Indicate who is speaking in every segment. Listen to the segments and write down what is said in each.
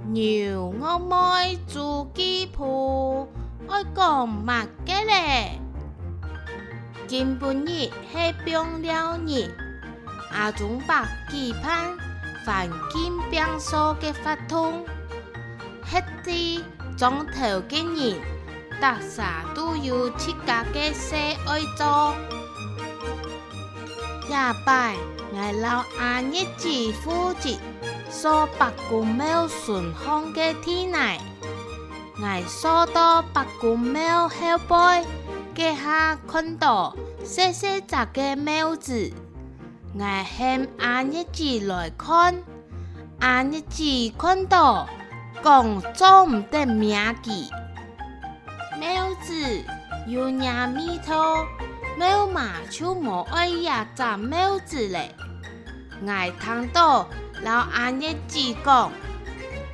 Speaker 1: 牛我妹煮鸡脯，爱讲乜嘅咧？今晡日係冰了日，阿中伯期盼凡金病所嘅法通，迄啲總頭嘅人，特啥都有自家嘅事愛做。夜拜我老阿日子負責所白宮廟順風嘅天內，我所到白宮廟後背，嘅下看到細細隻嘅廟子，我向阿日子來看，阿日子看到講做唔得名字，廟子有廿米頭。廟嘛就無愛呀隻廟子咧，我聽到老阿日子講，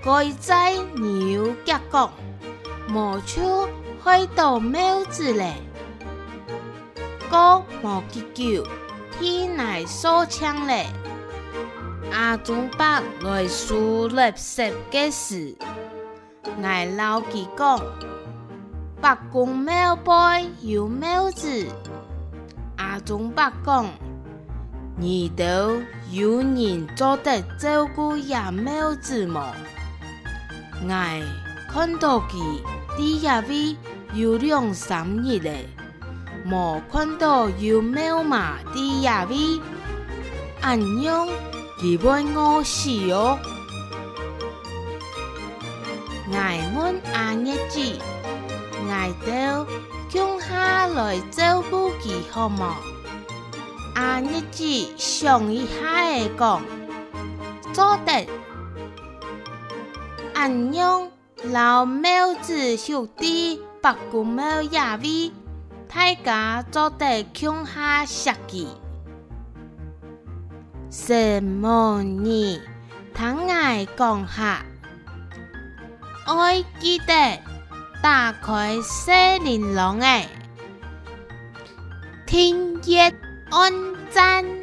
Speaker 1: 該在牛腳講，無就開到廟子咧，個無結構，天內所搶咧，阿中伯來數垃圾嘅事，我老佢講，白宮廟背有廟子。阿中伯講，二度有人做得照顧野廟子麼？我看到佢啲野味有2-3日咧，冇看到有廟嘛啲野味，按樣佢會餓死哦。我問阿日子，我到鄉下來照顧佢好麼？阿日子想一下嘅講，做得。按樣老廟子兄弟白宮廟野味，大家做得鄉下食佢。什麼呢？聽我講下，愛記得。打開4連龍誒，聽日按讚。